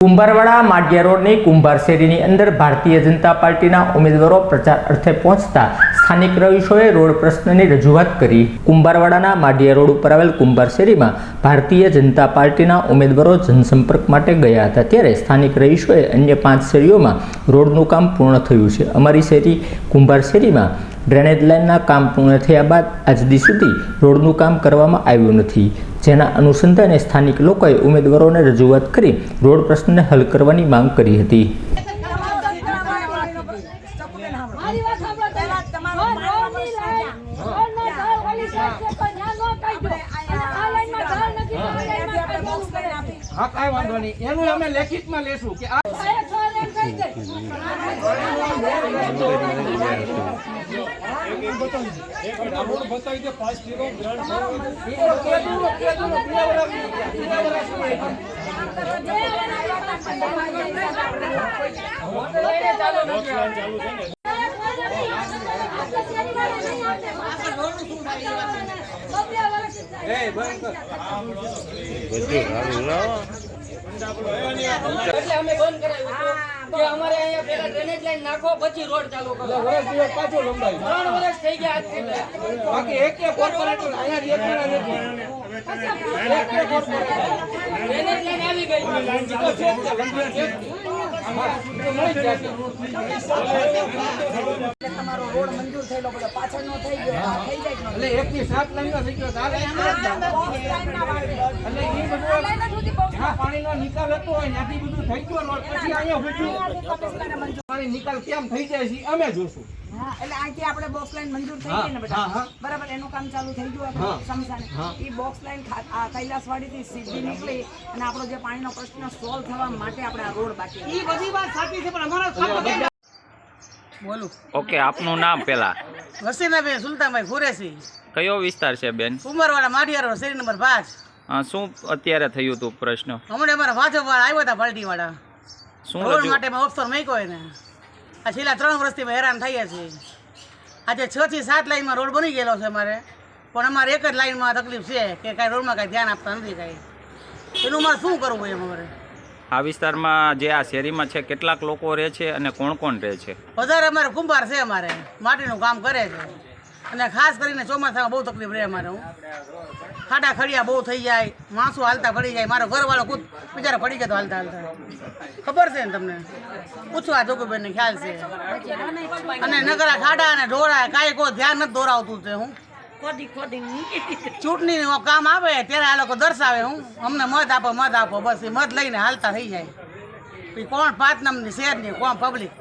કુંભારવાડા માઢિયા રોડની કુંભાર શેરીની અંદર ભારતીય જનતા પાર્ટીના ઉમેદવારો પ્રચાર અર્થે પહોંચતા સ્થાનિક રહીશોએ રોડ પ્રશ્નની રજૂઆત કરી। કુંભારવાડાના માઢિયા રોડ ઉપર આવેલ કુંભાર શેરીમાં ભારતીય જનતા પાર્ટીના ઉમેદવારો જનસંપર્ક માટે ગયા હતા, ત્યારે સ્થાનિક રહીશોએ અન્ય 5 શેરીઓમાં રોડનું કામ પૂર્ણ થયું છે। અમારી શેરી કુંભાર શેરીમાં ડ્રેનેજ લાઇનના કામ પૂર્ણ થયા બાદ આજ દી સુધી રોડનું કામ કરવામાં આવ્યું નથી, જેના અનુસંધાને સ્થાનિક લોકોએ ઉમેદવારોને રજૂઆત કરી રોડ પ્રશ્નને હલ કરવાની માંગ કરી હતી। हमारे यहाँ पहला ड्रेनेज लाइन नाखो પછી રોડ ચાલુ કરો। વર્ષ દિવસ પાછો લંબાઈ 3 વર્ષ થઈ ગયા બાકી એક કોર્પોરેટર અહીંયા એક ડ્રેનેજ લાઈન આવી ગઈ તમારો રોડ મંજૂર થયેલો બધો પાછળનો થઈ ગયો થઈ જાય એટલે એકની 7 લાઈનનો થઈ ગયો એટલે એ બધું હા પાણીનો નિકાલ હતો હોય ત્યાંથી બધું થઈ ગયો રોડ પછી અહીંયા પાણી નિકાલ કેમ થઈ જાય છે અમે જોશું। હા એટલે આથી આપણે બોક્સ લાઈન મંજૂર થઈ ગઈ ને બેટા બરાબર એનું કામ ચાલુ થઈ ગયું આપણે સમસાને ઈ બોક્સ લાઈન આ કૈલાસવાડીથી સીધી નીકળી અને આપણો જે પાણીનો પ્રશ્ન સોલ્વ થવા માટે આપણે આ રોડ બાકી ઈ બધી વાત સાચી છે પણ અમારો બોલું ઓકે, આપનું નામ પેલા? વસીનાબેન સુલતાનભાઈ કુરેશી। કયો વિસ્તાર છે બેન? કુંભારવાડા માઢિયા રોડ શેરી નંબર 5। શું અત્યારે થયું હતું પ્રશ્ન? હમણાં અમારા ભાજપવાળા આવ્યા હતા પાર્ટીવાળા શું રોડ માટે ઓફર મૂક્યો હોય ને આ છેલ્લા 3 વર્ષથી હેરાન થઈએ છીએ। આજે 6 થી 7 લાઈનમાં રોડ બની ગયેલો છે અમારે, પણ અમારે એક જ લાઈનમાં તકલીફ છે કે કાંઈ રોડમાં કાંઈ ધ્યાન આપતા નથી કાંઈ, એનું અમારે શું કરવું એમ અમારે? આ વિસ્તારમાં જે આ શેરીમાં છે કેટલાક લોકો રહે છે અને કોણ કોણ રહે છે? વધારે અમારે કુંભાર છે, અમારે માટીનું કામ કરે છે અને ખાસ કરીને ચોમાસામાં બહુ તકલીફ રહે અમારે। ખાડા ખડિયા બહુ થઈ જાય, માણસો હાલતા પડી જાય, મારો ઘરવાળો ખુદ બિચારા પડી ગયો હાલતા હાલતા, ખબર છે ને તમને? પૂછવા જોગુબેન ને ખ્યાલ છે। અને નગરા ખાડા અને ઢોળા કાંઈ કોઈ ધ્યાન નથી દોરાવતું છે। હું ચૂંટણીનું કામ આવે ત્યારે આ લોકો દર્શાવે હું અમને મત આપો બસ એ મત લઈને હાલતા થઈ જાય। કોણ 5 નંબરની શેરની કોણ પબ્લિક